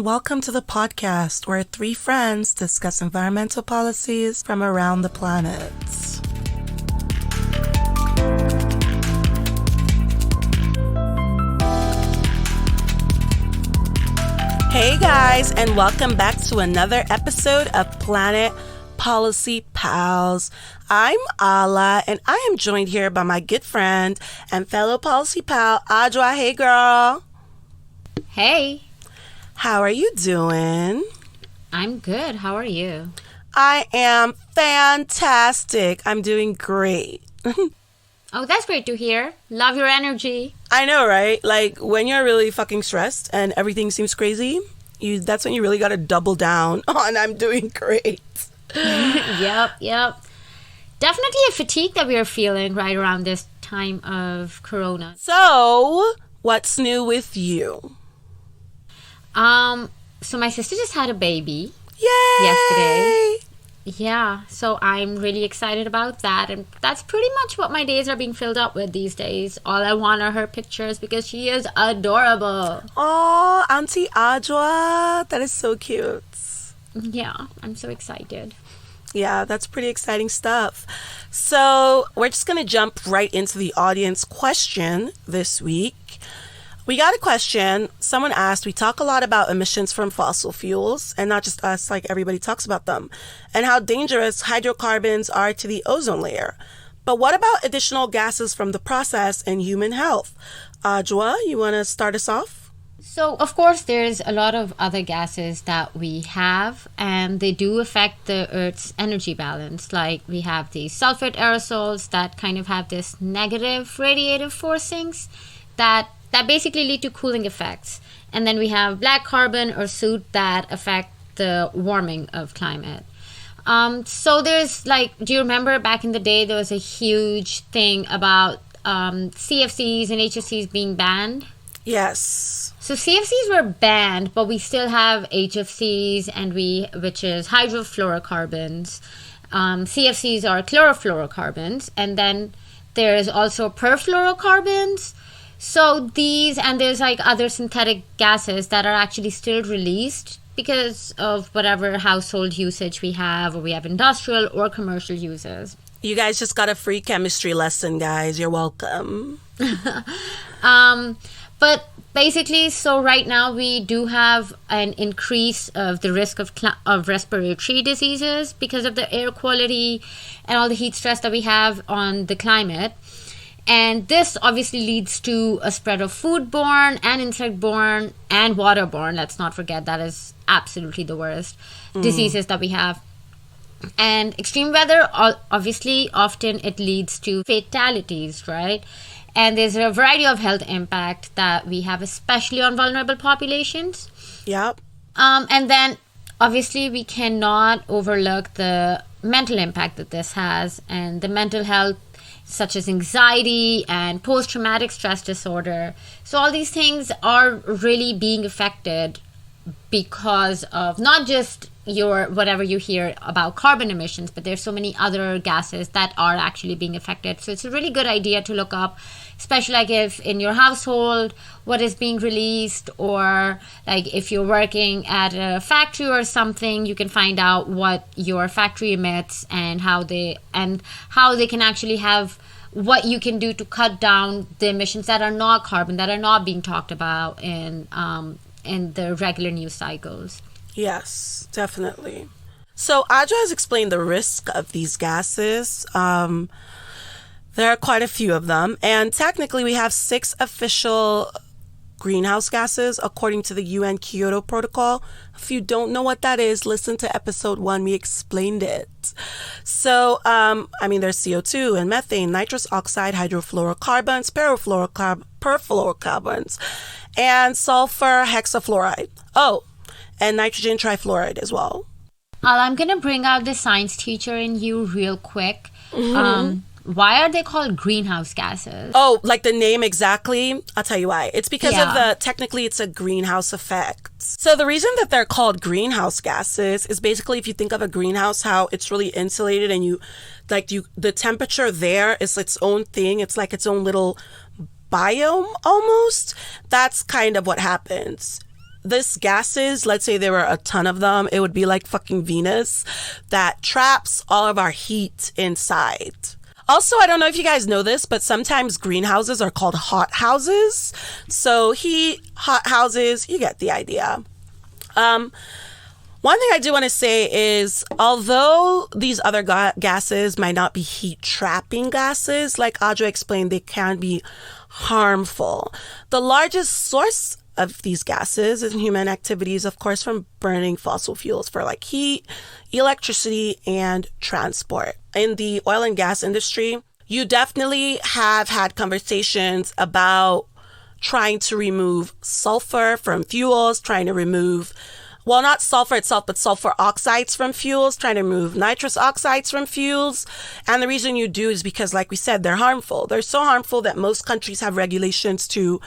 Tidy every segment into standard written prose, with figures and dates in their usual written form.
and welcome to the podcast where three friends discuss environmental policies from around the planet. Hey guys, and welcome back to another episode of Planet Policy Pals. I'm Ala, and I am joined here by my good friend and fellow policy pal, Audra. Hey girl. Hey. How are you doing? I'm good. How are you? I am fantastic. I'm doing great. Oh, that's great to hear. Love your energy. I know, right? Like, when you're really fucking stressed and everything seems crazy, that's when you really gotta double down on I'm doing great. Yep. Definitely a fatigue that we are feeling right around this time of Corona. So, what's new with you? So my sister just had a baby. Yay! Yesterday. Yeah, so I'm really excited about that, and that's pretty much what my days are being filled up with these days. All I want are her pictures because she is adorable. Oh, Auntie Audra, that is so cute. Yeah, I'm so excited. Yeah, that's pretty exciting stuff. So we're just going to jump right into the audience question this week. We got a question. Someone asked, we talk a lot about emissions from fossil fuels, and not just us, like everybody talks about them, and how dangerous hydrocarbons are to the ozone layer. But what about additional gases from the process and human health? Audra, you want to start us off? So, of course, there's a lot of other gases that we have, and they do affect the Earth's energy balance. Like, we have the sulfate aerosols that kind of have this negative radiative forcings that basically lead to cooling effects. And then we have black carbon or soot that affect the warming of climate. So there's do you remember back in the day there was a huge thing about CFCs and HFCs being banned? Yes. So CFCs were banned, but we still have HFCs, which is hydrofluorocarbons. CFCs are chlorofluorocarbons, and then there's also perfluorocarbons. So there's other synthetic gases that are actually still released because of whatever household usage we have, or we have industrial or commercial uses. You guys just got a free chemistry lesson, guys. You're welcome. But basically, so right now we do have an increase of the risk of respiratory diseases because of the air quality and all the heat stress that we have on the climate. And this obviously leads to a spread of foodborne and insect-borne and waterborne. Let's not forget that is absolutely the worst diseases that we have. And extreme weather, obviously, often it leads to fatalities, right? And there's a variety of health impact that we have, especially on vulnerable populations. Yep. And then, obviously, we cannot overlook the mental impact that this has, and the mental health such as anxiety and post-traumatic stress disorder. So all these things are really being affected because of not just whatever you hear about carbon emissions, but there's so many other gases that are actually being affected. So it's a really good idea to look up, especially if in your household what is being released, or if you're working at a factory or something, you can find out what your factory emits and how they can actually have what you can do to cut down the emissions that are not carbon, that are not being talked about in the regular news cycles. Yes, definitely. So Audra has explained the risk of these gases. There are quite a few of them, and technically we have 6 official greenhouse gases according to the UN Kyoto Protocol. If you don't know what that is, listen to episode 1. We explained it. So, there's CO2 and methane, nitrous oxide, hydrofluorocarbons, perfluorocarbons, and sulfur hexafluoride. Oh, and nitrogen trifluoride as well. I'm going to bring out the science teacher in you real quick. Why are they called greenhouse gases? Oh, like the name exactly? I'll tell you why. It's because of technically it's a greenhouse effect. So the reason that they're called greenhouse gases is basically if you think of a greenhouse, how it's really insulated and the temperature there is its own thing. It's like its own little biome almost. That's kind of what happens. this gases, let's say there were a ton of them, it would be like fucking Venus that traps all of our heat inside. Also, I don't know if you guys know this, but sometimes greenhouses are called hot houses. So heat, hot houses, you get the idea. One thing I do want to say is, although these other gases might not be heat-trapping gases, like Audra explained, they can be harmful. The largest source of these gases is human activities, of course, from burning fossil fuels for like heat, electricity, and transport. In the oil and gas industry, you definitely have had conversations about trying to remove sulfur from fuels, trying to remove, well, not sulfur itself, but sulfur oxides from fuels, trying to remove nitrous oxides from fuels. And the reason you do is because, like we said, they're harmful. They're so harmful that most countries have regulations to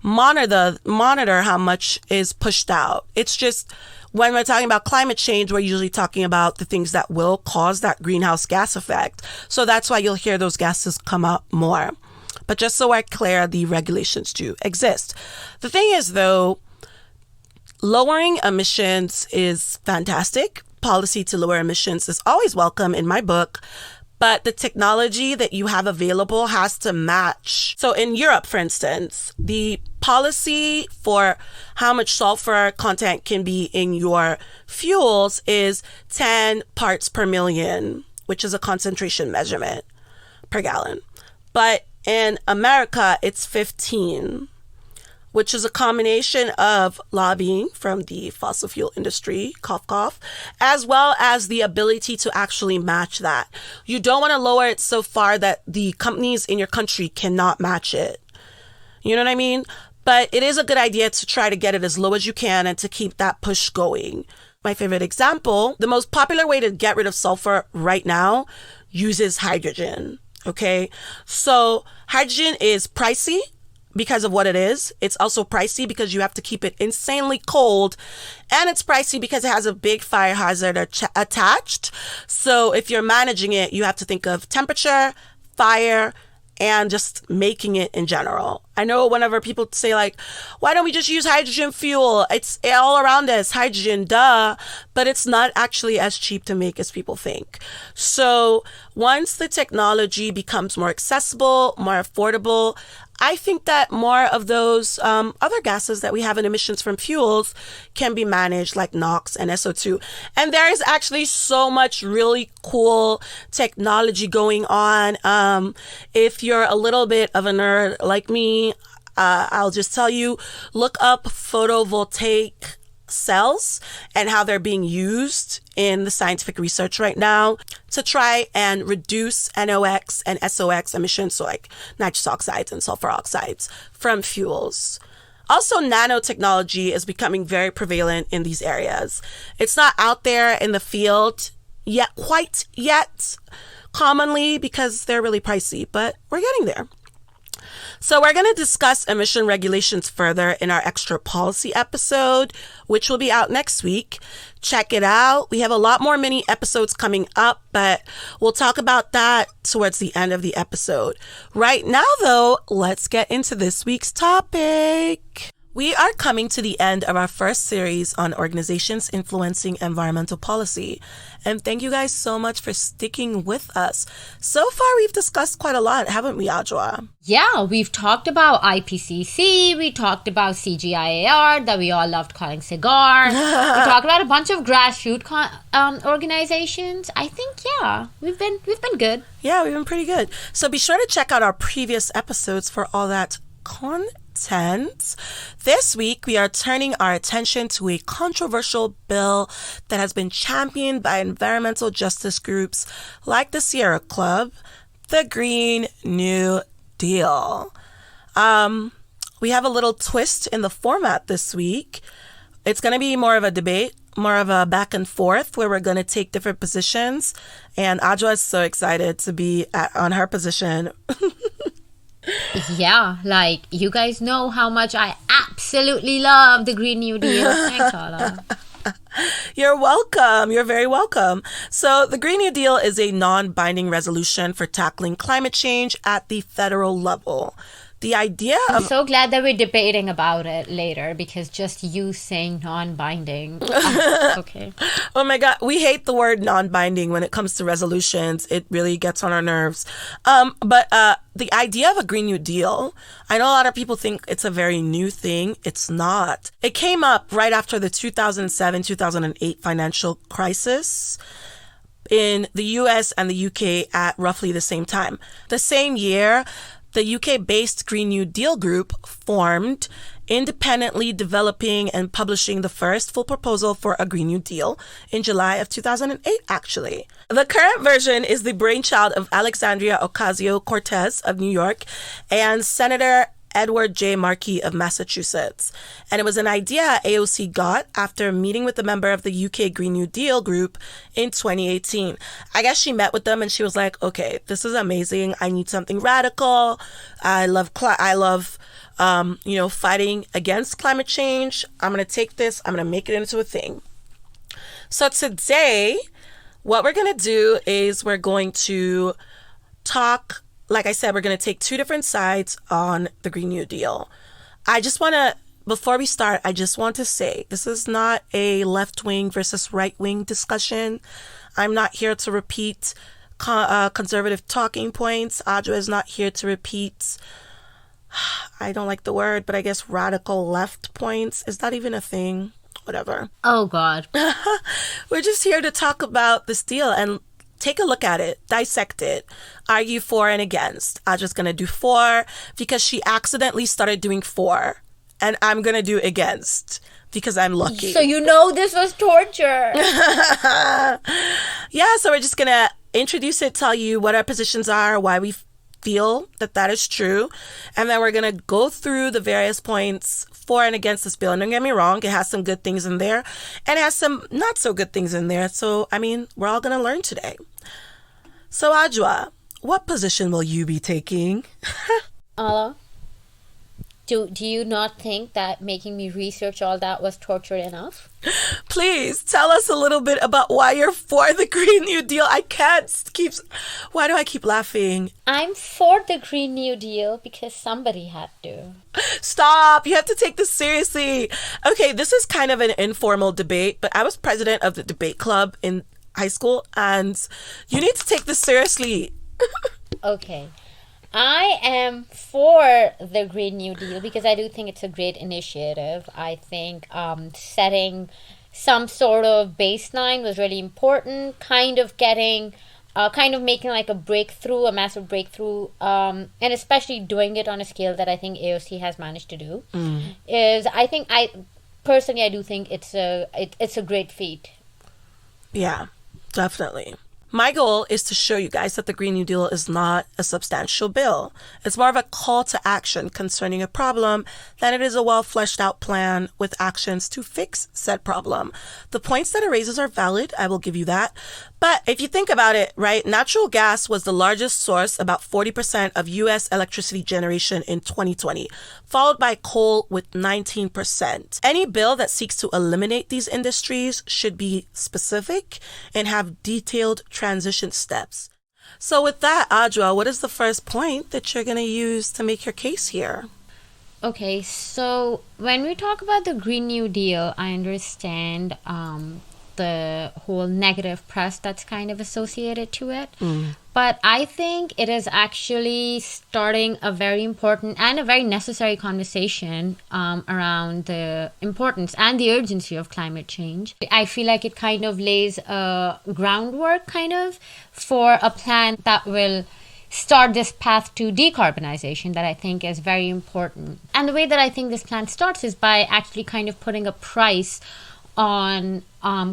monitor how much is pushed out. It's just, when we're talking about climate change, we're usually talking about the things that will cause that greenhouse gas effect. So that's why you'll hear those gases come up more. But just so we're clear, the regulations do exist. The thing is, though, lowering emissions is fantastic. Policy to lower emissions is always welcome in my book. But the technology that you have available has to match. So in Europe, for instance, the policy for how much sulfur content can be in your fuels is 10 parts per million, which is a concentration measurement per gallon. But in America, it's 15, which is a combination of lobbying from the fossil fuel industry, cough, cough, as well as the ability to actually match that. You don't want to lower it so far that the companies in your country cannot match it. You know what I mean? But it is a good idea to try to get it as low as you can and to keep that push going. My favorite example, the most popular way to get rid of sulfur right now uses hydrogen. Okay? So hydrogen is pricey because of what it is. It's also pricey because you have to keep it insanely cold. And it's pricey because it has a big fire hazard attached. So if you're managing it, you have to think of temperature, fire, and just making it in general. I know whenever people say like, why don't we just use hydrogen fuel? It's all around us, hydrogen, duh. But it's not actually as cheap to make as people think. So once the technology becomes more accessible, more affordable, I think that more of those other gases that we have in emissions from fuels can be managed, like NOx and SO2. And there is actually so much really cool technology going on. If you're a little bit of a nerd like me, I'll just tell you, look up photovoltaic cells and how they're being used in the scientific research right now to try and reduce NOx and SOx emissions, so like nitrous oxides and sulfur oxides from fuels. Also, nanotechnology is becoming very prevalent in these areas. It's not out there in the field quite yet, commonly because they're really pricey, but we're getting there. So we're going to discuss emission regulations further in our extra policy episode, which will be out next week. Check it out. We have a lot more mini episodes coming up, but we'll talk about that towards the end of the episode. Right now, though, let's get into this week's topic. We are coming to the end of our first series on organizations influencing environmental policy. And thank you guys so much for sticking with us. So far, we've discussed quite a lot, haven't we, Audra? Yeah, we've talked about IPCC, we talked about CGIAR, that we all loved calling cigar. We talked about a bunch of grassroots organizations. I think, yeah, we've been good. Yeah, we've been pretty good. So be sure to check out our previous episodes for all that content. This week, we are turning our attention to a controversial bill that has been championed by environmental justice groups like the Sierra Club, the Green New Deal. We have a little twist in the format this week. It's going to be more of a debate, more of a back and forth where we're going to take different positions. And Audra is so excited to be on her position. Yeah, like, you guys know how much I absolutely love the Green New Deal. Thanks, Ola. You're welcome. You're very welcome. So the Green New Deal is a non-binding resolution for tackling climate change at the federal level. the idea I'm of so glad that we're debating about it later, because just you saying non-binding. Okay. oh my God, we hate the word non-binding when it comes to resolutions. It really gets on our nerves. But the idea of a Green New Deal, I know a lot of people think it's a very new thing. It's not. It came up right after the 2007-2008 financial crisis in the US and the UK at roughly the same time. The same year, the UK-based Green New Deal group formed, independently developing and publishing the first full proposal for a Green New Deal in July of 2008, actually. The current version is the brainchild of Alexandria Ocasio-Cortez of New York and Senator Edward J. Markey of Massachusetts. And it was an idea AOC got after meeting with a member of the UK Green New Deal group in 2018. I guess she met with them and she was like, okay, this is amazing. I need something radical. I love fighting against climate change. I'm going to take this. I'm going to make it into a thing. So today, what we're going to do is we're going to talk. Like I said, we're going to take two different sides on the Green New Deal. Before we start, I just want to say this is not a left-wing versus right-wing discussion. I'm not here to repeat conservative talking points. Audra is not here to repeat, I don't like the word, but I guess radical left points. Is that even a thing? Whatever. Oh, God. We're just here to talk about this deal and take a look at it, dissect it, argue for and against. I'm just going to do for because she accidentally started doing for, and I'm going to do against because I'm lucky. So this was torture. Yeah, so we're just going to introduce it, tell you what our positions are, why we feel that is true, and then we're going to go through the various points for and against this bill. And don't get me wrong, it has some good things in there and it has some not so good things in there. So, we're all going to learn today. So, Adjoa, what position will you be taking? Do you not think that making me research all that was torture enough? Please tell us a little bit about why you're for the Green New Deal. Why do I keep laughing? I'm for the Green New Deal because somebody had to. Stop. You have to take this seriously. Okay, this is kind of an informal debate, but I was president of the debate club in high school, and you need to take this seriously. Okay. I am for the Green New Deal because I do think it's a great initiative. I think setting some sort of baseline was really important, kind of making like a massive breakthrough, and especially doing it on a scale that I think AOC has managed to do. I do think it's a great feat. Yeah, definitely. My goal is to show you guys that the Green New Deal is not a substantial bill. It's more of a call to action concerning a problem than it is a well-fleshed out plan with actions to fix said problem. The points that it raises are valid. I will give you that. But if you think about it, right, natural gas was the largest source, about 40% of U.S. electricity generation in 2020, followed by coal with 19%. Any bill that seeks to eliminate these industries should be specific and have detailed transition steps. So with that, Adjoa, what is the first point that you're going to use to make your case here? Okay, so when we talk about the Green New Deal, I understand the whole negative press that's kind of associated to it. But I think it is actually starting a very important and a very necessary conversation around the importance and the urgency of climate change. I feel like it kind of lays a groundwork for a plan that will start this path to decarbonization that I think is very important. And the way that I think this plan starts is by actually kind of putting a price on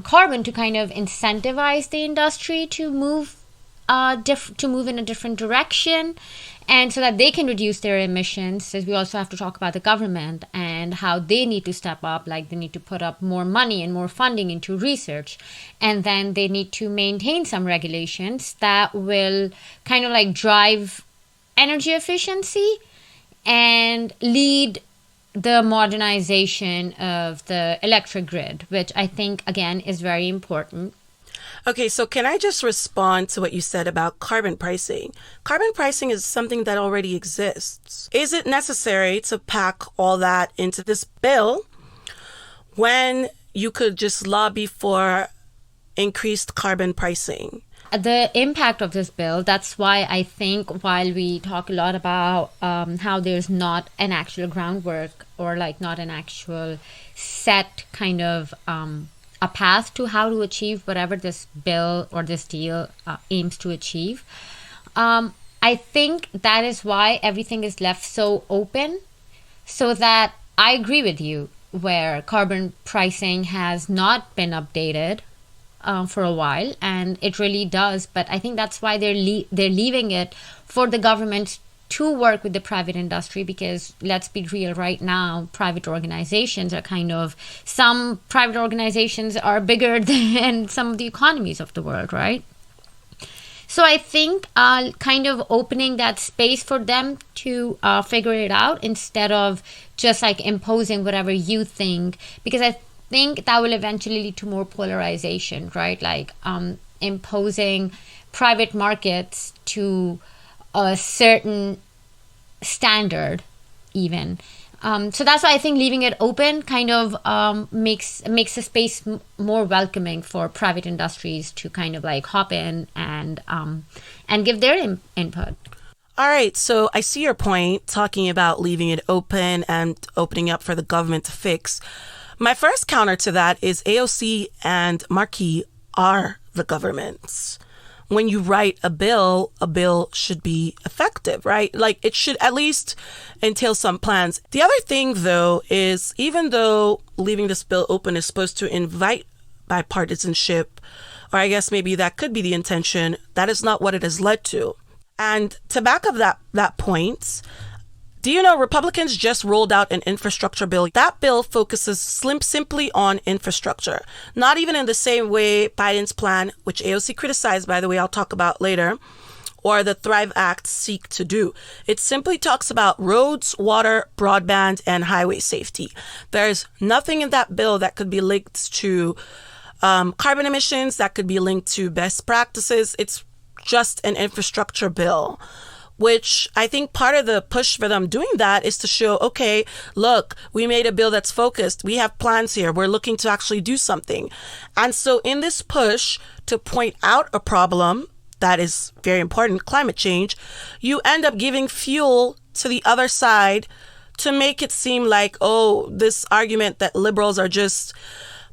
carbon to kind of incentivize the industry to move in a different direction, and so that they can reduce their emissions. As we also have to talk about the government and how they need to step up, like they need to put up more money and more funding into research, and then they need to maintain some regulations that will kind of like drive energy efficiency and lead the modernization of the electric grid, which I think, again, is very important. Okay, so can I just respond to what you said about carbon pricing? Carbon pricing is something that already exists. Is it necessary to pack all that into this bill when you could just lobby for increased carbon pricing? The impact of this bill, that's why I think while we talk a lot about how there's not an actual groundwork or like not an actual set kind of a path to how to achieve whatever this bill or this deal aims to achieve. I think that is why everything is left so open, so that I agree with you where carbon pricing has not been updated for a while, and it really does. But I think that's why they're leaving it for the government to work with the private industry, because let's be real, right now private organizations are some private organizations are bigger than some of the economies of the world, right? So I think kind of opening that space for them to figure it out instead of just like imposing whatever you think, because I think that will eventually lead to more polarization, right? Like imposing private markets to a certain standard even. So that's why I think leaving it open kind of makes the space more welcoming for private industries to kind of like hop in and give their input. All right, so I see your point talking about leaving it open and opening up for the government to fix. My first counter to that is AOC and Markey are the governments. When you write a bill should be effective, right? Like it should at least entail some plans. The other thing, though, is even though leaving this bill open is supposed to invite bipartisanship, or I guess maybe that could be the intention, that is not what it has led to. And to back up that point, do you know Republicans just rolled out an infrastructure bill? That bill focuses simply on infrastructure, not even in the same way Biden's plan, which AOC criticized, by the way, I'll talk about later, or the Thrive Act seek to do. It simply talks about roads, water, broadband, and highway safety. There's nothing in that bill that could be linked to carbon emissions, that could be linked to best practices. It's just an infrastructure bill, which I think part of the push for them doing that is to show, okay, look, we made a bill that's focused. We have plans here. We're looking to actually do something. And so in this push to point out a problem that is very important, climate change, you end up giving fuel to the other side to make it seem like, oh, this argument that liberals are just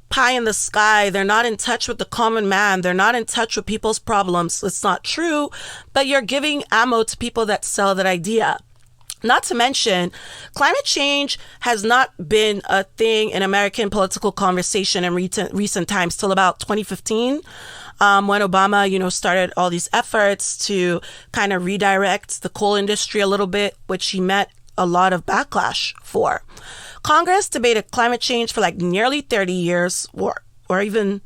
pie in the sky, they're not in touch with the common man, they're not in touch with people's problems. It's not true, but you're giving ammo to people that sell that idea. Not to mention, climate change has not been a thing in American political conversation in recent times till about 2015, when Obama, started all these efforts to kind of redirect the coal industry a little bit, which he met a lot of backlash for. Congress debated climate change for like nearly 30 years, or even,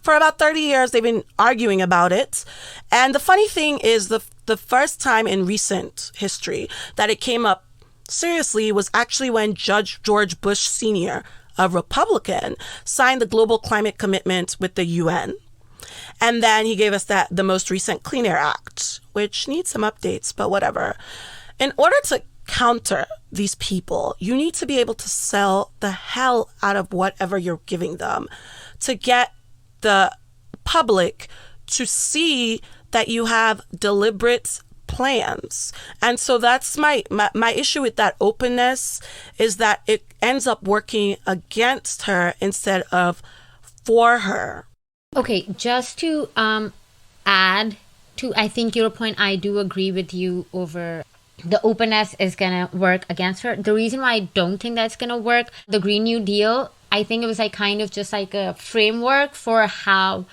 for about 30 years, they've been arguing about it. And the funny thing is the first time in recent history that it came up seriously was actually when Judge George Bush Sr., a Republican, signed the global climate commitment with the UN. And then he gave us the most recent Clean Air Act, which needs some updates, but whatever. In order to counter these people, you need to be able to sell the hell out of whatever you're giving them to get the public to see that you have deliberate plans. And so that's my issue with that openness, is that it ends up working against her instead of for her. Okay, just to add to, I think your point, I do agree with you over the openness is going to work against her. The reason why I don't think that's going to work, the Green New Deal, I think it was like kind of just like a framework for how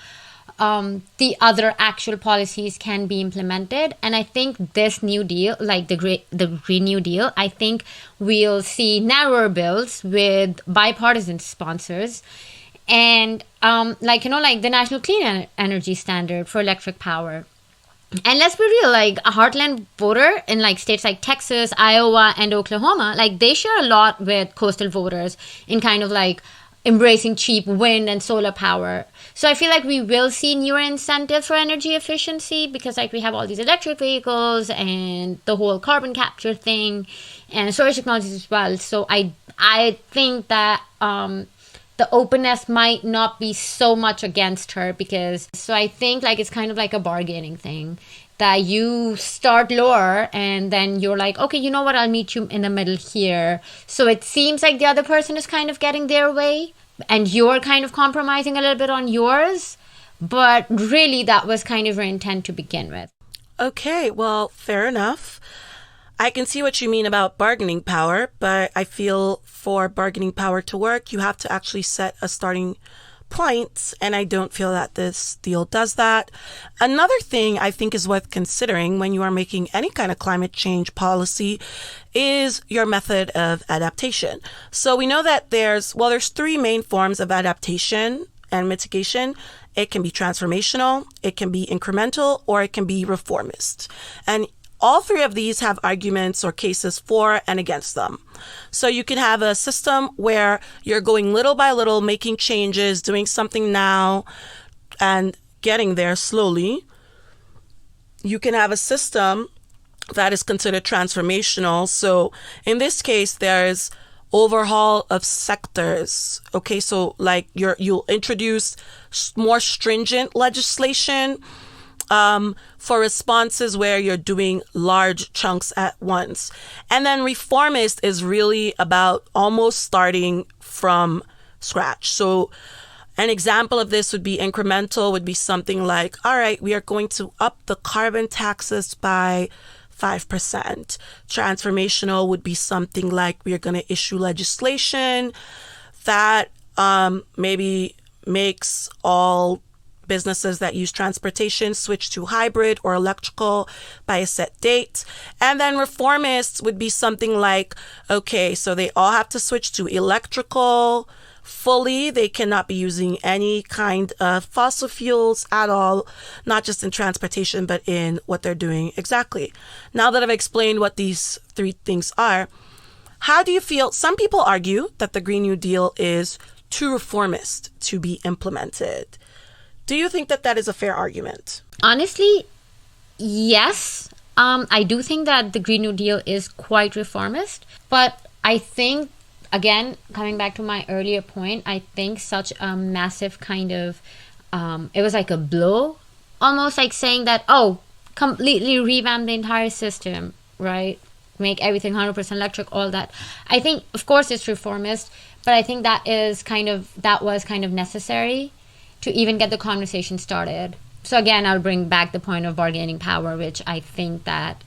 the other actual policies can be implemented. And I think this New Deal, like the Green New Deal, I think we'll see narrower bills with bipartisan sponsors. And like the National Clean Energy Standard for electric power. And let's be real, like a heartland voter in like states like Texas, Iowa, and Oklahoma, like they share a lot with coastal voters in kind of like embracing cheap wind and solar power. So I feel like we will see newer incentives for energy efficiency because like we have all these electric vehicles and the whole carbon capture thing and storage technologies as well. So I think that the openness might not be so much against her because so I think like it's kind of like a bargaining thing that you start lower and then you're like, okay, you know what, I'll meet you in the middle here. So it seems like the other person is kind of getting their way and you're kind of compromising a little bit on yours. But really, that was kind of her intent to begin with. Okay, well, fair enough. I can see what you mean about bargaining power, but I feel for bargaining power to work, you have to actually set a starting point, and I don't feel that this deal does that. Another thing I think is worth considering when you are making any kind of climate change policy is your method of adaptation. So we know that there's three main forms of adaptation and mitigation. It can be transformational, it can be incremental, or it can be reformist. And all three of these have arguments or cases for and against them. So you can have a system where you're going little by little, making changes, doing something now, and getting there slowly. You can have a system that is considered transformational. So in this case, there's overhaul of sectors. Okay, so like you'll introduce more stringent legislation for responses where you're doing large chunks at once. And then reformist is really about almost starting from scratch. So an example of this would be incremental, would be something like, all right, we are going to up the carbon taxes by 5%. Transformational would be something like we are going to issue legislation that maybe makes all businesses that use transportation switch to hybrid or electrical by a set date. And then reformists would be something like, okay, so they all have to switch to electrical fully. They cannot be using any kind of fossil fuels at all, not just in transportation, but in what they're doing exactly. Now that I've explained what these three things are, how do you feel? Some people argue that the Green New Deal is too reformist to be implemented. Do you think that that is a fair argument? Honestly, yes. I do think that the Green New Deal is quite reformist. But I think, again, coming back to my earlier point, I think such a massive kind of, it was like a blow. Almost like saying that, oh, completely revamp the entire system, right? Make everything 100% electric, all that. I think, of course, it's reformist. But I think that was kind of necessary to even get the conversation started. So again, I'll bring back the point of bargaining power, which I think that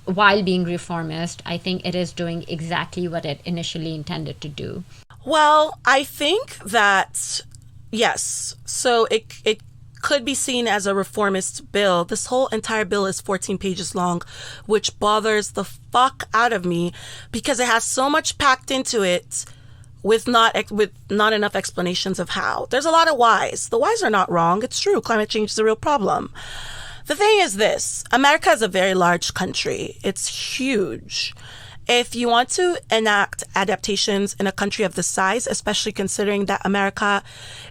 while being reformist, I think it is doing exactly what it initially intended to do. Well, I think that, yes. So it could be seen as a reformist bill. This whole entire bill is 14 pages long, which bothers the fuck out of me because it has so much packed into it with not enough explanations of how. There's a lot of whys. The whys are not wrong. It's true. Climate change is a real problem. The thing is this. America is a very large country. It's huge. If you want to enact adaptations in a country of this size, especially considering that America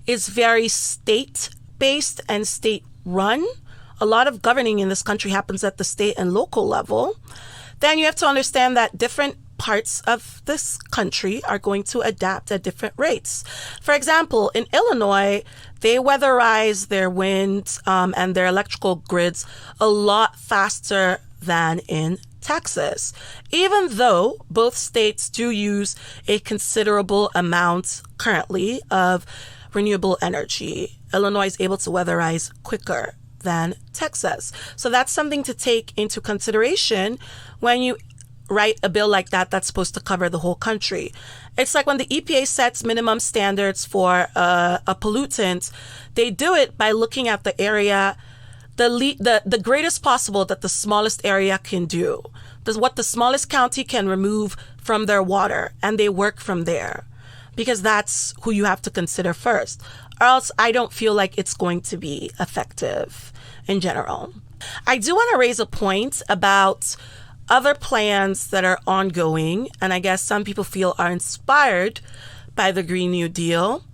is very state-based and state-run, a lot of governing in this country happens at the state and local level, then you have to understand that different parts of this country are going to adapt at different rates. For example, in Illinois, they weatherize their wind and their electrical grids a lot faster than in Texas, even though both states do use a considerable amount currently of renewable energy. Illinois is able to weatherize quicker than Texas. So that's something to take into consideration when you write a bill like that that's supposed to cover the whole country. It's like when the EPA sets minimum standards for a pollutant, they do it by looking at the area, the greatest possible that the smallest area can do. What the smallest county can remove from their water, and they work from there because that's who you have to consider first. Or else I don't feel like it's going to be effective in general. I do want to raise a point about other plans that are ongoing, and I guess some people feel are inspired by the Green New Deal,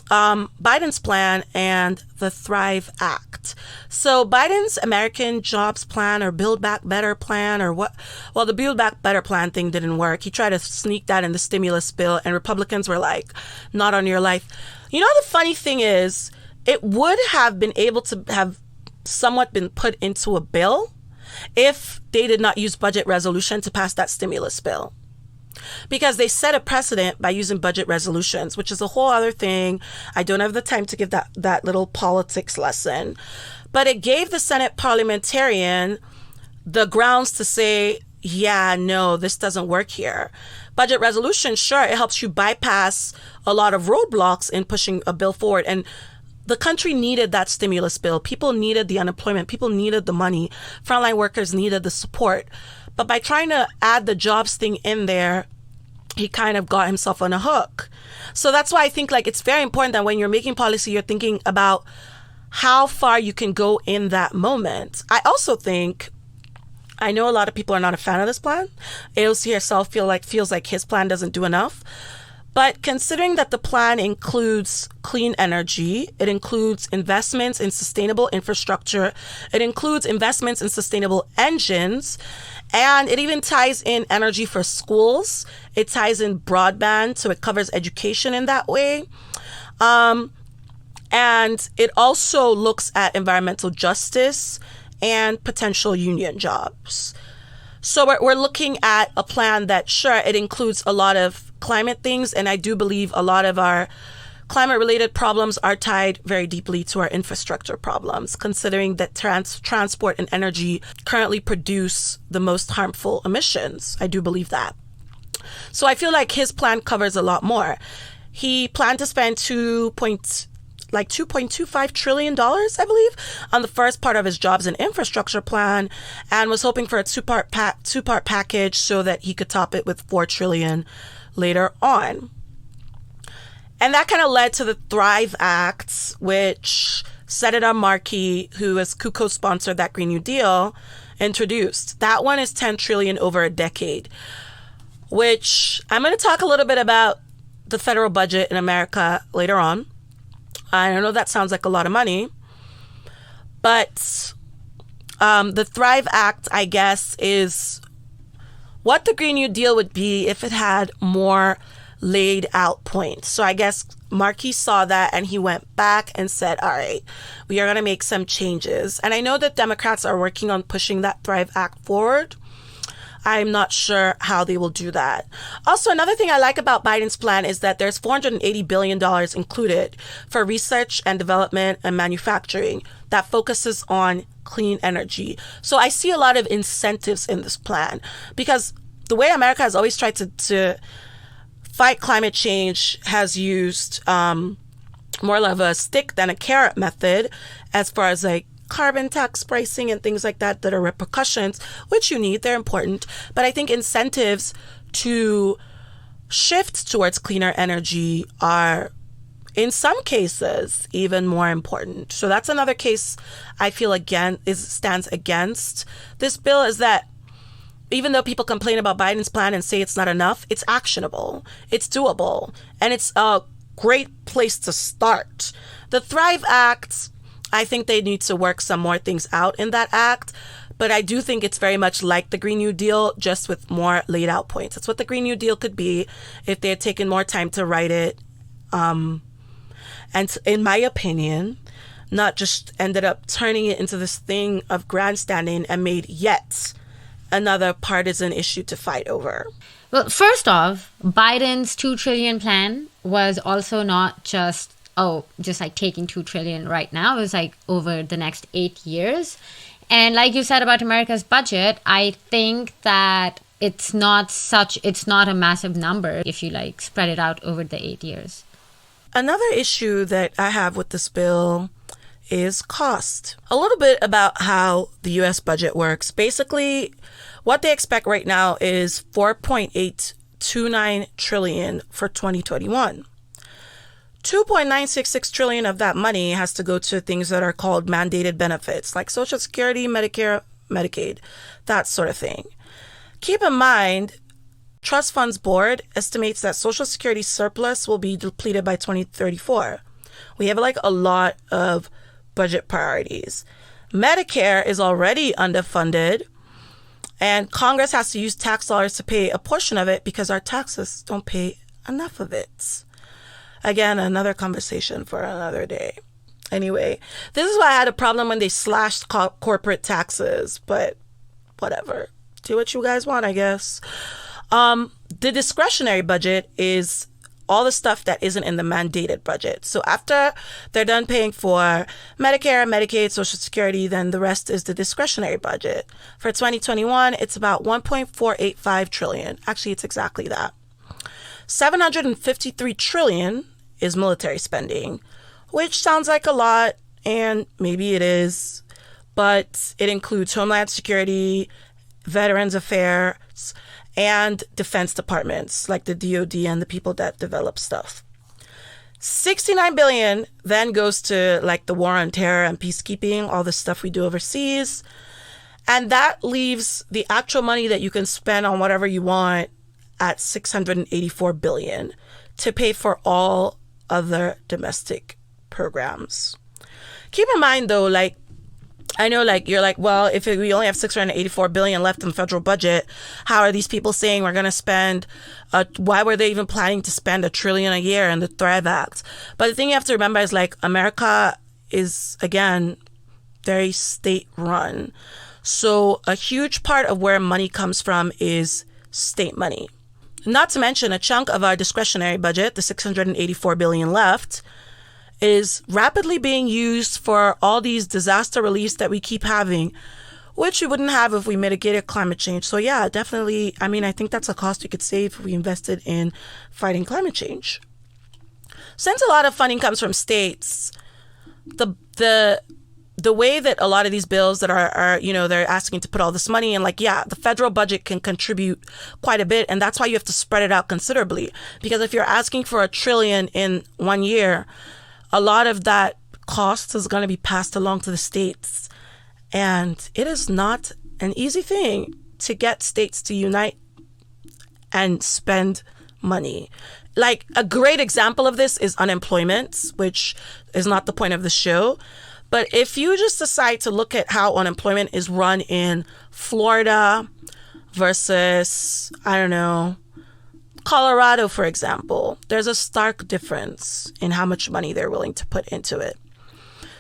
Biden's plan, and the Thrive Act. So Biden's American Jobs Plan or Build Back Better plan or what? Well, the Build Back Better plan thing didn't work. He tried to sneak that in the stimulus bill, and Republicans were like, not on your life. You know, the funny thing is, it would have been able to have somewhat been put into a bill if they did not use budget resolution to pass that stimulus bill. Because they set a precedent by using budget resolutions, which is a whole other thing. I don't have the time to give that little politics lesson. But it gave the Senate parliamentarian the grounds to say, yeah, no, this doesn't work here. Budget resolution, sure, it helps you bypass a lot of roadblocks in pushing a bill forward. And the country needed that stimulus bill. People needed the unemployment. People needed the money. Frontline workers needed the support. But by trying to add the jobs thing in there, he kind of got himself on a hook. So that's why I think like it's very important that when you're making policy, you're thinking about how far you can go in that moment. I also think, I know a lot of people are not a fan of this plan. AOC herself feels like his plan doesn't do enough. But considering that the plan includes clean energy, it includes investments in sustainable infrastructure, it includes investments in sustainable engines, and it even ties in energy for schools. It ties in broadband, so it covers education in that way. And it also looks at environmental justice and potential union jobs. So we're looking at a plan that, sure, it includes a lot of climate things, and I do believe a lot of our climate-related problems are tied very deeply to our infrastructure problems, considering that transport and energy currently produce the most harmful emissions. I do believe that. So I feel like his plan covers a lot more. He planned to spend $2.25 trillion, I believe, on the first part of his jobs and infrastructure plan, and was hoping for a two-part package so that he could top it with $4 trillion later on. And that kind of led to the Thrive Act, which Senator Markey, who co-sponsored that Green New Deal, introduced. That one is $10 trillion over a decade, which I'm going to talk a little bit about the federal budget in America later on. I know that sounds like a lot of money, but the Thrive Act, I guess, is what the Green New Deal would be if it had more laid out points. So I guess Markey saw that and he went back and said, all right, we are going to make some changes. And I know that Democrats are working on pushing that Thrive Act forward. I'm not sure how they will do that. Also, another thing I like about Biden's plan is that there's $480 billion included for research and development and manufacturing that focuses on clean energy. So I see a lot of incentives in this plan, because the way America has always tried to fight climate change has used more of a stick than a carrot method as far as like carbon tax pricing and things like that are repercussions, which you need, they're important. But I think incentives to shift towards cleaner energy are, in some cases, even more important. So that's another case I feel stands against this bill, is that even though people complain about Biden's plan and say it's not enough, it's actionable, it's doable, and it's a great place to start. The Thrive Act, I think they need to work some more things out in that act, but I do think it's very much like the Green New Deal, just with more laid out points. That's what the Green New Deal could be if they had taken more time to write it. And in my opinion, not just ended up turning it into this thing of grandstanding and made yet another partisan issue to fight over. Well, first off, Biden's $2 trillion plan was also not just like taking $2 trillion right now. It was like over the next 8 years. And like you said about America's budget, I think that it's not a massive number if you like spread it out over the 8 years. Another issue that I have with this bill is cost. A little bit about how the U.S. budget works. Basically, what they expect right now is $4.829 trillion for 2021. $2.966 trillion of that money has to go to things that are called mandated benefits, like Social Security, Medicare, Medicaid, that sort of thing. Keep in mind, Trust Funds Board estimates that Social Security surplus will be depleted by 2034. We have like a lot of budget priorities. Medicare is already underfunded, and Congress has to use tax dollars to pay a portion of it because our taxes don't pay enough of it. Again, another conversation for another day. Anyway, this is why I had a problem when they slashed corporate taxes, but whatever. Do what you guys want, I guess. The discretionary budget is all the stuff that isn't in the mandated budget. So after they're done paying for Medicare, Medicaid, Social Security, then the rest is the discretionary budget. For 2021, it's about $1.485 trillion. Actually, it's exactly that. $753 trillion is military spending, which sounds like a lot, and maybe it is, but it includes Homeland Security, Veterans Affairs, and defense departments like the DoD and the people that develop stuff. $69 billion then goes to like the war on terror and peacekeeping, all the stuff we do overseas. And that leaves the actual money that you can spend on whatever you want at $684 billion to pay for all other domestic programs. Keep in mind though, like, I know, like, you're like, well, if we only have $684 billion left in the federal budget, how are these people saying we're going to spend, why were they even planning to spend $1 trillion a year in the Thrive Act? But the thing you have to remember is, like, America is, again, very state run. So a huge part of where money comes from is state money. Not to mention a chunk of our discretionary budget, the $684 billion left, is rapidly being used for all these disaster reliefs that we keep having, which we wouldn't have if we mitigated climate change. So yeah, definitely, I mean, I think that's a cost we could save if we invested in fighting climate change. Since a lot of funding comes from states, the way that a lot of these bills that are they're asking to put all this money in, like, yeah, the federal budget can contribute quite a bit, and that's why you have to spread it out considerably. Because if you're asking for $1 trillion in 1 year, a lot of that cost is going to be passed along to the states. And it is not an easy thing to get states to unite and spend money. Like, a great example of this is unemployment, which is not the point of the show. But if you just decide to look at how unemployment is run in Florida versus, I don't know, Colorado, for example, there's a stark difference in how much money they're willing to put into it.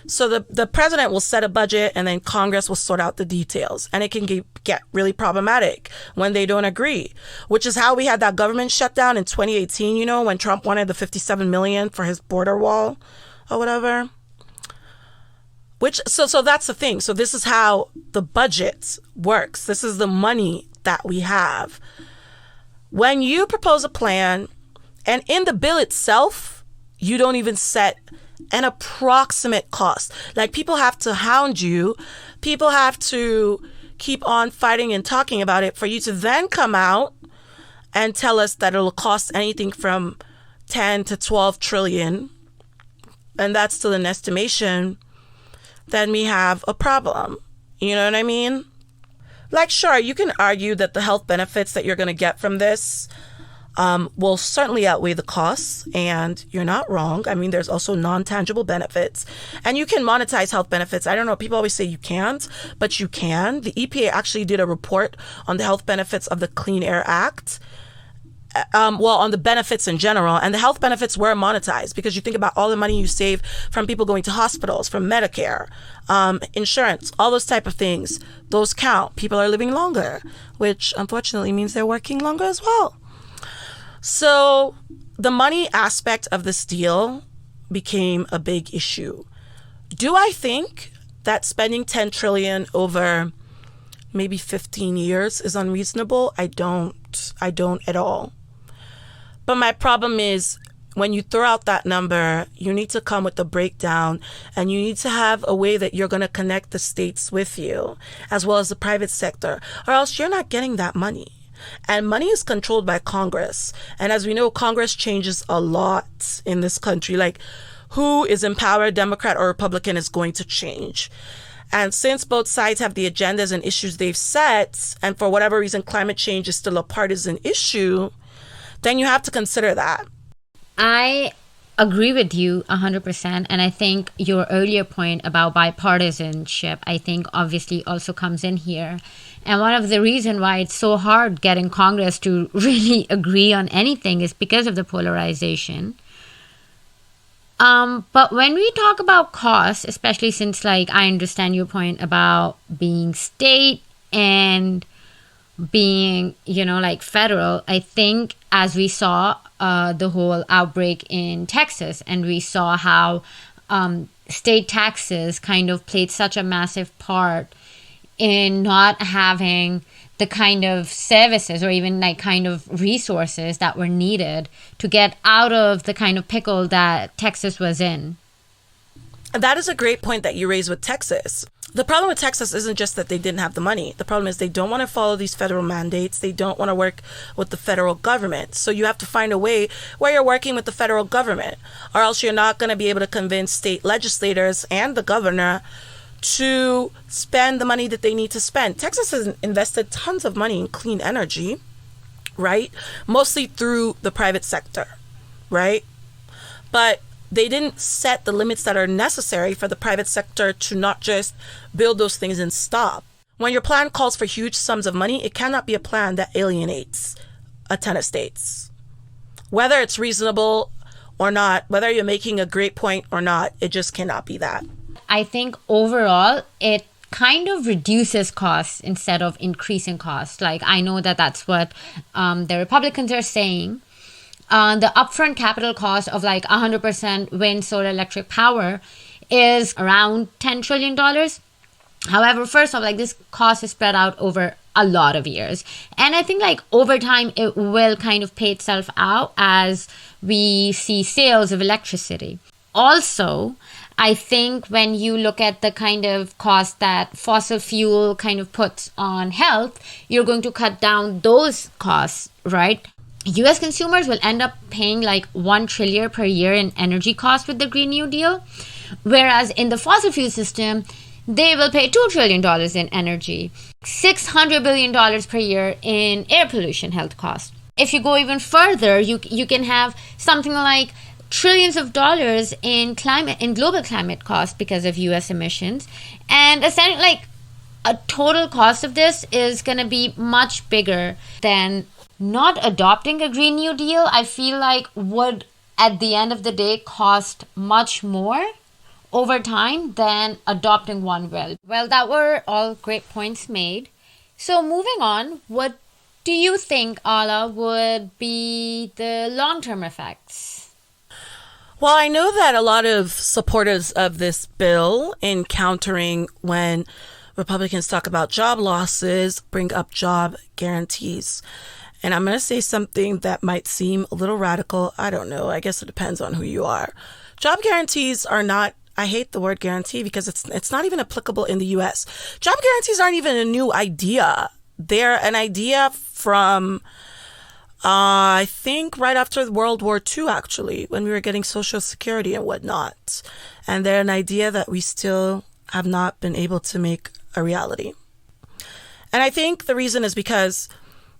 So the president will set a budget, and then Congress will sort out the details. And it can get really problematic when they don't agree, which is how we had that government shutdown in 2018, when Trump wanted the $57 million for his border wall or whatever. So that's the thing. So this is how the budget works. This is the money that we have. When you propose a plan, and in the bill itself, you don't even set an approximate cost. Like, people have to hound you. People have to keep on fighting and talking about it for you to then come out and tell us that it'll cost anything from 10 to 12 trillion. And that's still an estimation. Then we have a problem. You know what I mean? Like, sure, you can argue that the health benefits that you're going to get from this will certainly outweigh the costs, and you're not wrong. I mean, there's also non-tangible benefits, and you can monetize health benefits. I don't know, people always say you can't, but you can. The EPA actually did a report on the health benefits of the Clean Air Act. On the benefits in general, and the health benefits were monetized, because you think about all the money you save from people going to hospitals, from Medicare, insurance, all those type of things. Those count. People are living longer, which unfortunately means they're working longer as well. So the money aspect of this deal became a big issue. Do I think that spending $10 trillion over maybe 15 years is unreasonable? I don't at all. But my problem is, when you throw out that number, you need to come with a breakdown, and you need to have a way that you're going to connect the states with you, as well as the private sector, or else you're not getting that money. And money is controlled by Congress. And as we know, Congress changes a lot in this country. Like, who is in power, Democrat or Republican, is going to change. And since both sides have the agendas and issues they've set, and for whatever reason climate change is still a partisan issue, then you have to consider that. I agree with you 100%. And I think your earlier point about bipartisanship, I think obviously also comes in here. And one of the reasons why it's so hard getting Congress to really agree on anything is because of the polarization. But when we talk about costs, especially since like I understand your point about being state and being, like federal, I think as we saw the whole outbreak in Texas, and we saw how state taxes kind of played such a massive part in not having the kind of services or even like kind of resources that were needed to get out of the kind of pickle that Texas was in. That is a great point that you raised with Texas. The problem with Texas isn't just that they didn't have the money. The problem is they don't want to follow these federal mandates. They don't want to work with the federal government. So you have to find a way where you're working with the federal government, or else you're not going to be able to convince state legislators and the governor to spend the money that they need to spend. Texas has invested tons of money in clean energy, right? Mostly through the private sector, right? But they didn't set the limits that are necessary for the private sector to not just build those things and stop. When your plan calls for huge sums of money, it cannot be a plan that alienates a ton of states. Whether it's reasonable or not, whether you're making a great point or not, it just cannot be that. I think overall, it kind of reduces costs instead of increasing costs. Like, I know that that's what the Republicans are saying. The upfront capital cost of like 100% wind, solar, electric power is around $10 trillion. However, first off, like this cost is spread out over a lot of years. And I think like over time, it will kind of pay itself out as we see sales of electricity. Also, I think when you look at the kind of cost that fossil fuel kind of puts on health, you're going to cut down those costs, right? US consumers will end up paying like $1 trillion per year in energy costs with the Green New Deal, whereas in the fossil fuel system, they will pay $2 trillion in energy, $600 billion per year in air pollution health costs. If you go even further, you can have something like trillions of dollars in global climate costs because of US emissions. And essentially, like a total cost of this is going to be much bigger than not adopting a Green New Deal. I feel like would at the end of the day cost much more over time than adopting one will. Well, that were all great points made. So moving on, what do you think, Ala, would be the long-term effects? Well, I know that a lot of supporters of this bill, in countering when Republicans talk about job losses, bring up job guarantees. And I'm going to say something that might seem a little radical. I don't know. I guess it depends on who you are. Job guarantees are not, I hate the word guarantee because it's not even applicable in the US. Job guarantees aren't even a new idea. They're an idea from I think right after World War II, actually, when we were getting Social Security and whatnot. And they're an idea that we still have not been able to make a reality. And I think the reason is because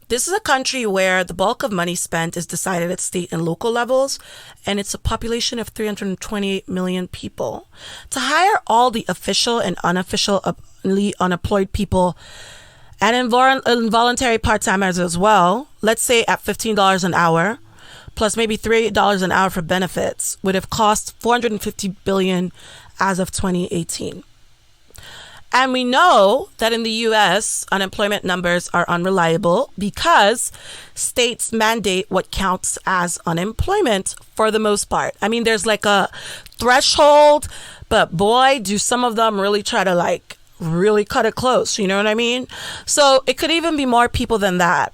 this is a country where the bulk of money spent is decided at state and local levels, and it's a population of 328 million people. To hire all the official and unofficially unemployed people and involuntary part-timers as well, let's say at $15 an hour, plus maybe $3 an hour for benefits, would have cost $450 billion as of 2018. And we know that in the U.S., unemployment numbers are unreliable because states mandate what counts as unemployment for the most part. I mean, there's like a threshold, but boy, do some of them really try to like really cut it close. You know what I mean? So it could even be more people than that.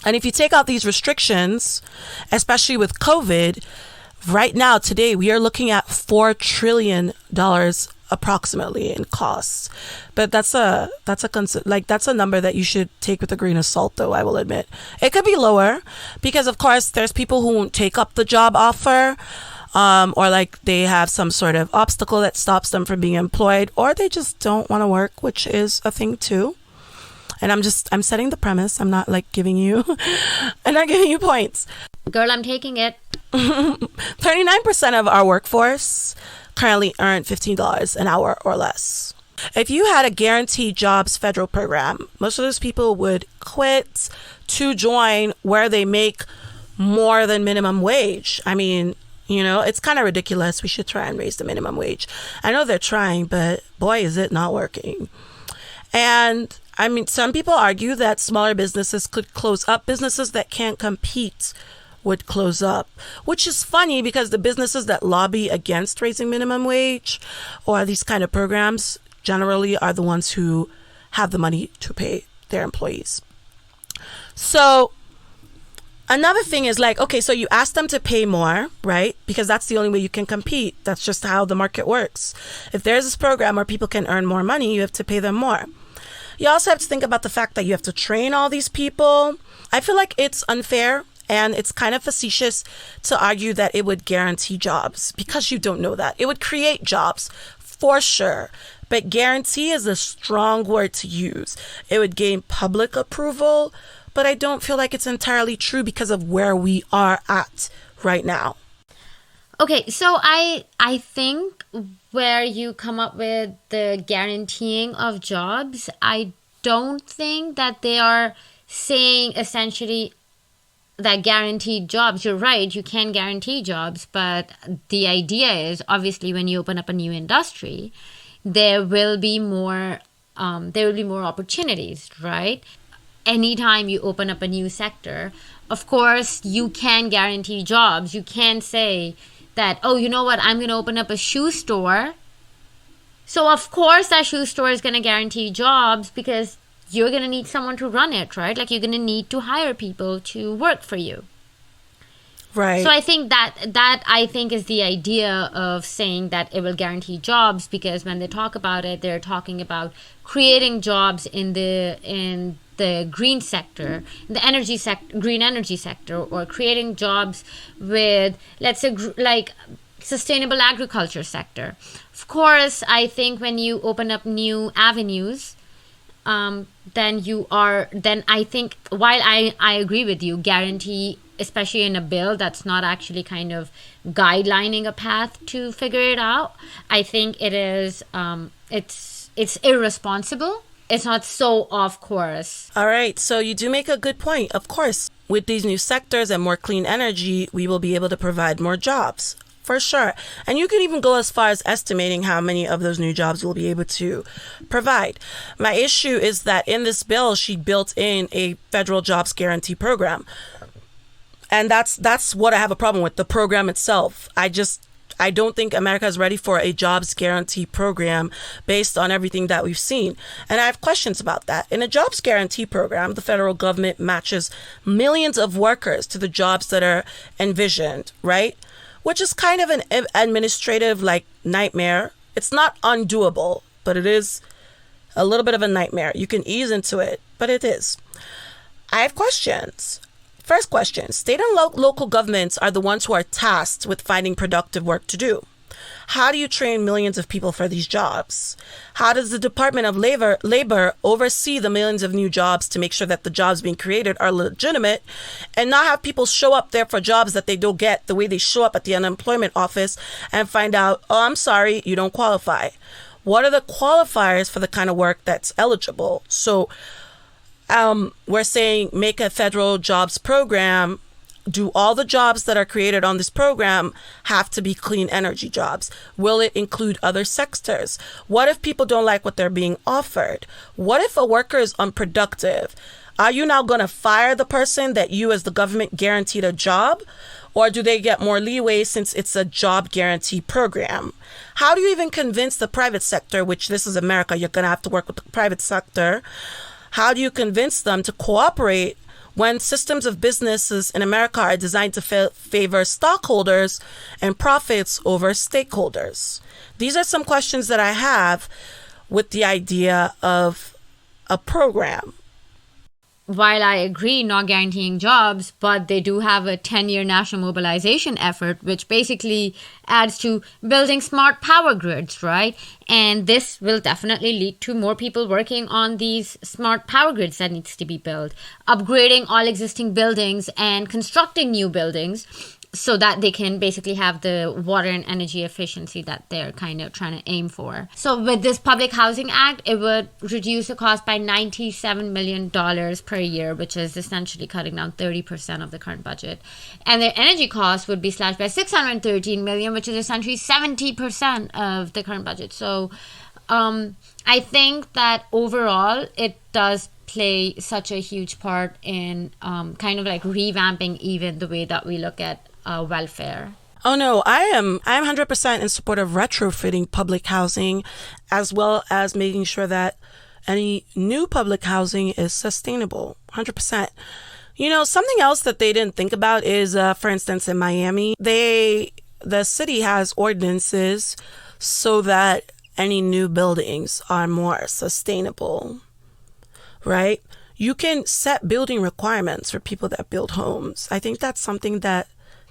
And if you take out these restrictions, especially with COVID, right now, today, we are looking at $4 trillion approximately in costs. But that's a number that you should take with a grain of salt, though, I will admit. It could be lower because, of course, there's people who won't take up the job offer. or like they have some sort of obstacle that stops them from being employed, or they just don't want to work, which is a thing too. And I'm setting the premise. I'm not like I'm not giving you points. Girl, I'm taking it. 39% of our workforce currently earn $15 an hour or less. If you had a guaranteed jobs federal program, most of those people would quit to join where they make more than minimum wage. I mean, it's kind of ridiculous. We should try and raise the minimum wage. I know they're trying, but boy, is it not working. And I mean, some people argue that smaller businesses could close up. Businesses that can't compete would close up, which is funny because the businesses that lobby against raising minimum wage or these kind of programs generally are the ones who have the money to pay their employees. So another thing is like, okay, so you ask them to pay more, right? Because that's the only way you can compete. That's just how the market works. If there's this program where people can earn more money, you have to pay them more. You also have to think about the fact that you have to train all these people. I feel like it's unfair and it's kind of facetious to argue that it would guarantee jobs because you don't know that. It would create jobs for sure, but guarantee is a strong word to use. It would gain public approval, but I don't feel like it's entirely true because of where we are at right now. Okay, so I think where you come up with the guaranteeing of jobs, I don't think that they are saying essentially that guaranteed jobs. You're right, you can guarantee jobs, but the idea is obviously when you open up a new industry, there will be more opportunities, right? Anytime you open up a new sector, of course, you can guarantee jobs. You can say that, oh, you know what, I'm going to open up a shoe store. So, of course, that shoe store is going to guarantee jobs because you're going to need someone to run it, right? Like, you're going to need to hire people to work for you. Right. So I think that I think is the idea of saying that it will guarantee jobs, because when they talk about it, they're talking about creating jobs in the green sector, the green energy sector, or creating jobs with, let's say, like sustainable agriculture sector. Of course, I think when you open up new avenues, then I think, while I agree with you, guarantee, especially in a bill that's not actually kind of guidelining a path to figure it out, I think it is it's irresponsible. It's not so off course. All right, so you do make a good point. Of course, with these new sectors and more clean energy, we will be able to provide more jobs, for sure. And you can even go as far as estimating how many of those new jobs we'll be able to provide. My issue is that in this bill, she built in a federal jobs guarantee program. And that's what I have a problem with, the program itself. I don't think America is ready for a jobs guarantee program based on everything that we've seen. And I have questions about that. In a jobs guarantee program, the federal government matches millions of workers to the jobs that are envisioned, right? Which is kind of an administrative nightmare. It's not undoable, but it is a little bit of a nightmare. You can ease into it, but it is. I have questions. First question, state and local governments are the ones who are tasked with finding productive work to do. How do you train millions of people for these jobs? How does the Department of Labor oversee the millions of new jobs to make sure that the jobs being created are legitimate and not have people show up there for jobs that they don't get the way they show up at the unemployment office and find out, oh, I'm sorry, you don't qualify. What are the qualifiers for the kind of work that's eligible? So we're saying make a federal jobs program. Do all the jobs that are created on this program have to be clean energy jobs? Will it include other sectors? What if people don't like what they're being offered? What if a worker is unproductive? Are you now going to fire the person that you as the government guaranteed a job? Or do they get more leeway since it's a job guarantee program? How do you even convince the private sector, which this is America, you're going to have to work with the private sector? How do you convince them to cooperate when systems of businesses in America are designed to favor stockholders and profits over stakeholders? These are some questions that I have with the idea of a program. while I agree not guaranteeing jobs, but they do have a 10-year national mobilization effort, which basically adds to building smart power grids, right? And this will definitely lead to more people working on these smart power grids that needs to be built, upgrading all existing buildings and constructing new buildings, so that they can basically have the water and energy efficiency that they're kind of trying to aim for. So with this Public Housing Act, it would reduce the cost by $97 million per year, which is essentially cutting down 30% of the current budget. And their energy costs would be slashed by $613 million, which is essentially 70% of the current budget. So I think that overall, it does play such a huge part in kind of like revamping even the way that we look at welfare. Oh no, I'm 100% in support of retrofitting public housing, as well as making sure that any new public housing is sustainable. 100%. You know, something else that they didn't think about is, for instance, in Miami, the city has ordinances so that any new buildings are more sustainable, right? You can set building requirements for people that build homes. I think that's something that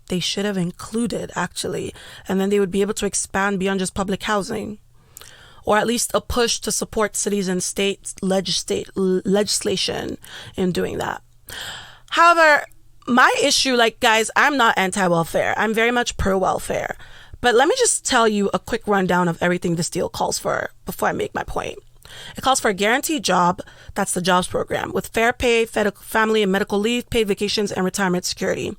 they should have included, actually. And then they would be able to expand beyond just public housing, or at least a push to support cities and states legislation in doing that. However, my issue, like, guys, I'm not anti-welfare. I'm very much pro-welfare. But let me just tell you a quick rundown of everything this deal calls for before I make my point. It calls for a guaranteed job, that's the jobs program, with fair pay, family and medical leave, paid vacations, and retirement security.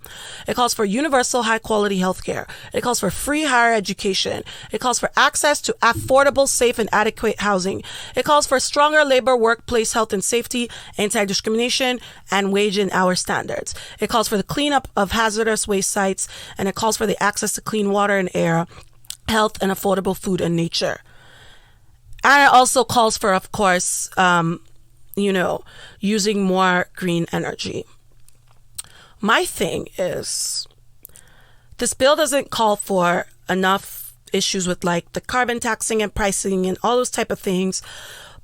It calls for universal high-quality health care. It calls for free higher education. It calls for access to affordable, safe, and adequate housing. It calls for stronger labor, workplace health and safety, anti-discrimination, and wage and hour standards. It calls for the cleanup of hazardous waste sites, and it calls for the access to clean water and air, health, and affordable food and nature. And it also calls for, of course, using more green energy. My thing is, this bill doesn't call for enough issues with like the carbon taxing and pricing and all those type of things.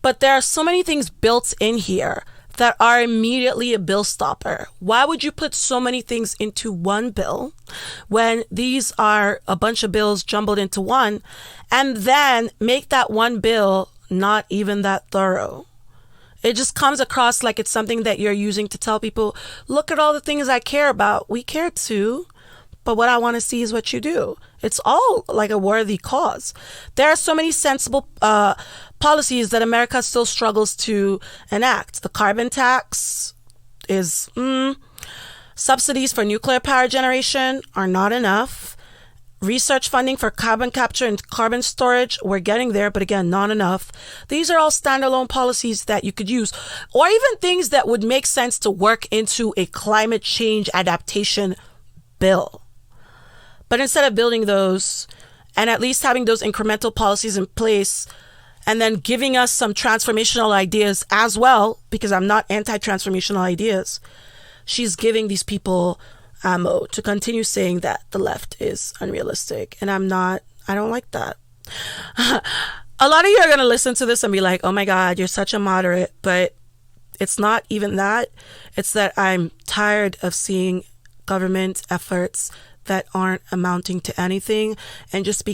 But there are so many things built in here that are immediately a bill stopper. Why would you put so many things into one bill when these are a bunch of bills jumbled into one, and then make that one bill not even that thorough? It just comes across like it's something that you're using to tell people, look at all the things I care about. We care too, but what I want to see is what you do. It's all like a worthy cause. There are so many sensible policies that America still struggles to enact. The carbon tax is, subsidies for nuclear power generation are not enough. Research funding for carbon capture and carbon storage, we're getting there, but again, not enough. These are all standalone policies that you could use, or even things that would make sense to work into a climate change adaptation bill. But instead of building those and at least having those incremental policies in place and then giving us some transformational ideas as well, because I'm not anti-transformational ideas, she's giving these people ammo to continue saying that the left is unrealistic. And I don't like that. A lot of you are going to listen to this and be like, oh my God, you're such a moderate. But it's not even that. It's that I'm tired of seeing government efforts that aren't amounting to anything and just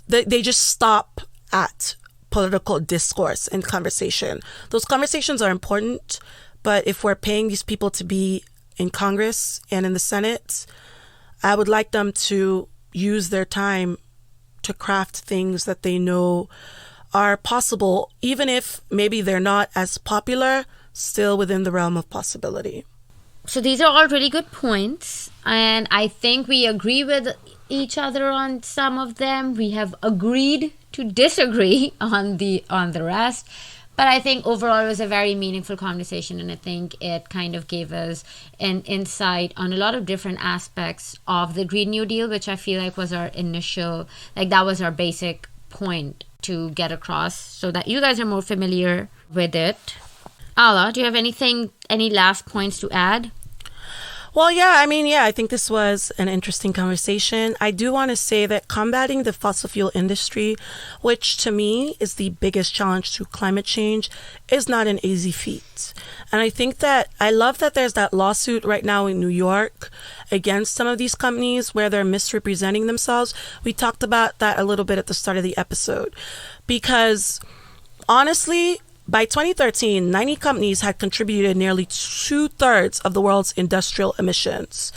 they just stop at political discourse and conversation. Those conversations are important, but if we're paying these people to be in Congress and in the Senate, I would like them to use their time to craft things that they know are possible, even if maybe they're not as popular, still within the realm of possibility. So these are all really good points, and I think we agree with each other on some of them. We have agreed to disagree on the rest, but I think overall it was a very meaningful conversation, and I think it kind of gave us an insight on a lot of different aspects of the Green New Deal, which I feel like was our initial, that was our basic point to get across so that you guys are more familiar with it. Ala, do you have any last points to add? Well, yeah, I mean, yeah, I think this was an interesting conversation. I do want to say that combating the fossil fuel industry, which to me is the biggest challenge to climate change, is not an easy feat. And I think that I love that there's that lawsuit right now in New York against some of these companies where they're misrepresenting themselves. We talked about that a little bit at the start of the episode because honestly, by 2013, 90 companies had contributed nearly 2/3 of the world's industrial emissions.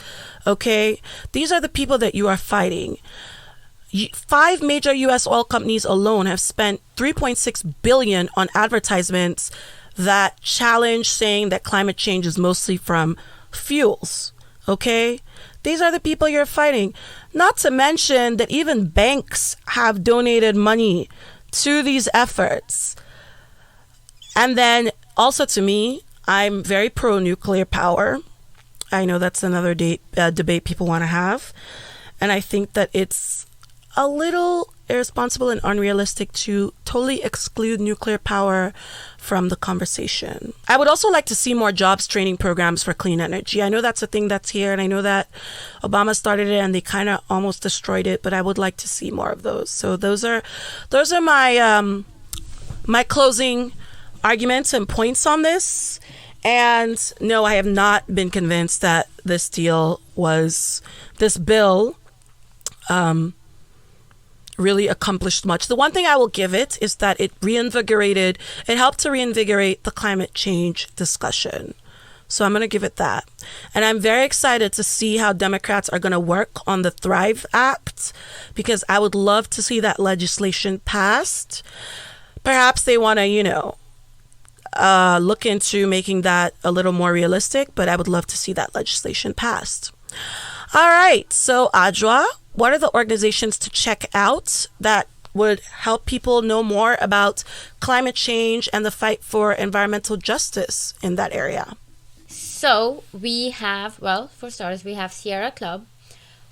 Okay? These are the people that you are fighting. 5 major U.S. oil companies alone have spent $3.6 billion on advertisements that challenge saying that climate change is mostly from fuels. Okay? These are the people you're fighting. Not to mention that even banks have donated money to these efforts. And then also to me, I'm very pro-nuclear power. I know that's another debate people want to have. And I think that it's a little irresponsible and unrealistic to totally exclude nuclear power from the conversation. I would also like to see more jobs training programs for clean energy. I know that's a thing that's here, and I know that Obama started it and they kind of almost destroyed it, but I would like to see more of those. So those are my my closing arguments and points on this. And no, I have not been convinced that this bill really accomplished much. The one thing I will give it is that it helped to reinvigorate the climate change discussion. So I'm going to give it that. And I'm very excited to see how Democrats are going to work on the Thrive Act, because I would love to see that legislation passed. Perhaps they want to, look into making that a little more realistic, but I would love to see that legislation passed. All right. So Adra, what are the organizations to check out that would help people know more about climate change and the fight for environmental justice in that area? So we have, for starters, we have Sierra Club,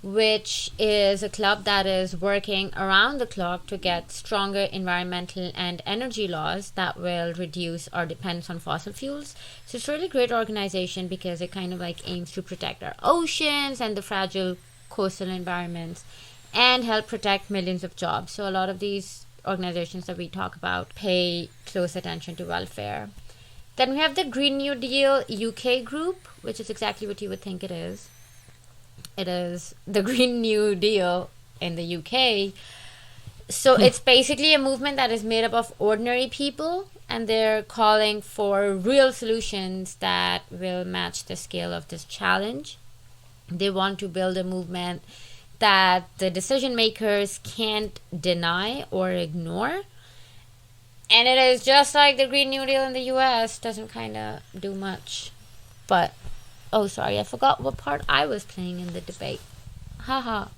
which is a club that is working around the clock to get stronger environmental and energy laws that will reduce our dependence on fossil fuels. So it's a really great organization because it kind of aims to protect our oceans and the fragile coastal environments and help protect millions of jobs. So a lot of these organizations that we talk about pay close attention to welfare. Then we have the Green New Deal UK group, which is exactly what you would think it is. It is the Green New Deal in the UK. So it's basically a movement that is made up of ordinary people, and they're calling for real solutions that will match the scale of this challenge. They want to build a movement that the decision makers can't deny or ignore. And it is just like the Green New Deal in the US, doesn't kind of do much. But oh, sorry, I forgot what part I was playing in the debate. Haha.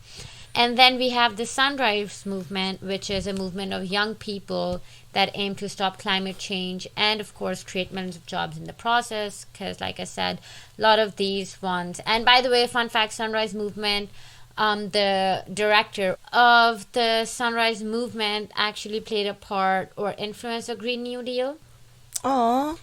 And then we have the Sunrise Movement, which is a movement of young people that aim to stop climate change and, of course, create millions of jobs in the process. Because, like I said, a lot of these ones. And by the way, fun fact, Sunrise Movement, the director of the Sunrise Movement actually played a part or influenced the Green New Deal. Aww.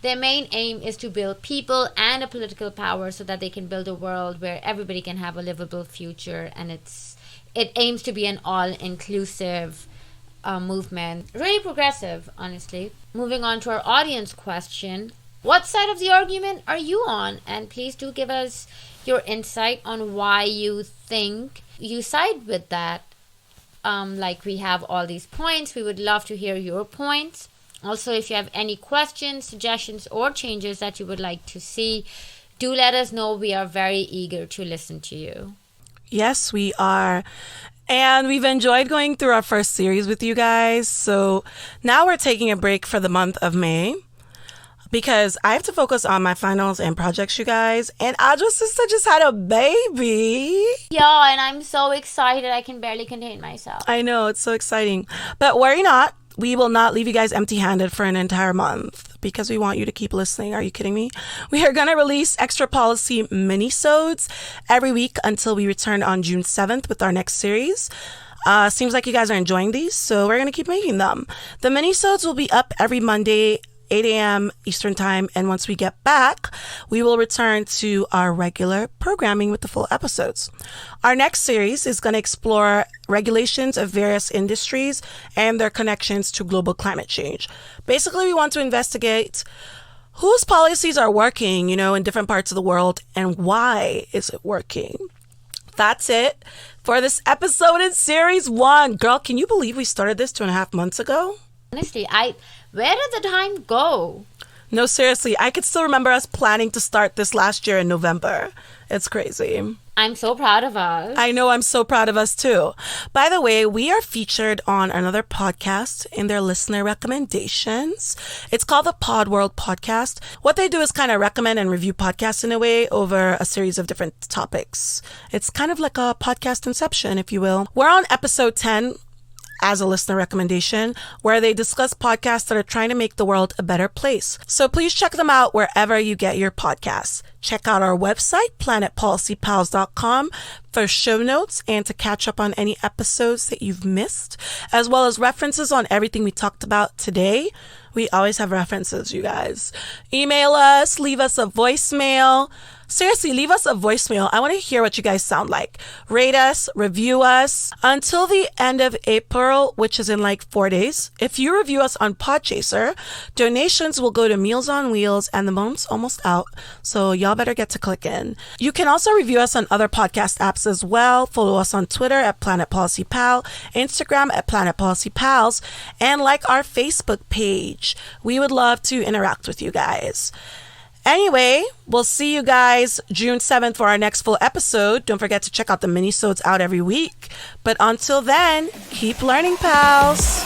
Their main aim is to build people and a political power so that they can build a world where everybody can have a livable future, and it aims to be an all-inclusive movement. Really progressive, honestly. Moving on to our audience question. What side of the argument are you on? And please do give us your insight on why you think you side with that. We have all these points. We would love to hear your points. Also, if you have any questions, suggestions, or changes that you would like to see, do let us know. We are very eager to listen to you. Yes, we are. And we've enjoyed going through our first series with you guys. So now we're taking a break for the month of May because I have to focus on my finals and projects, you guys. And Adra's sister just had a baby. Yeah, and I'm so excited. I can barely contain myself. I know, it's so exciting. But worry not. We will not leave you guys empty-handed for an entire month because we want you to keep listening. Are you kidding me? We are going to release extra policy mini-sodes every week until we return on June 7th with our next series. Seems like you guys are enjoying these, so we're going to keep making them. The mini-sodes will be up every Monday 8 a.m. Eastern Time. And once we get back, we will return to our regular programming with the full episodes. Our next series is going to explore regulations of various industries and their connections to global climate change. Basically, we want to investigate whose policies are working, in different parts of the world, and why is it working? That's it for this episode in Series 1. Girl, can you believe we started this 2.5 months ago? Honestly, where did the time go? No, seriously, I could still remember us planning to start this last year in November. It's crazy. I'm so proud of us. I know, I'm so proud of us too. By the way, we are featured on another podcast in their listener recommendations. It's called the Pod World Podcast. What they do is kind of recommend and review podcasts in a way over a series of different topics. It's kind of like a podcast inception, if you will. We're on episode 10 as a listener recommendation, where they discuss podcasts that are trying to make the world a better place. So please check them out wherever you get your podcasts. Check out our website, planetpolicypals.com, for show notes and to catch up on any episodes that you've missed, as well as references on everything we talked about today. We always have references, you guys. Email us, leave us a voicemail. Seriously, leave us a voicemail. I want to hear what you guys sound like. Rate us, review us. Until the end of April, which is in like 4 days, if you review us on Podchaser, donations will go to Meals on Wheels, and the month's almost out, so y'all better get to clicking. You can also review us on other podcast apps as well. Follow us on Twitter at Planet Policy Pal, Instagram at Planet Policy Pals, and like our Facebook page. We would love to interact with you guys. Anyway, we'll see you guys June 7th for our next full episode. Don't forget to check out the mini-sodes out every week. But until then, keep learning, pals.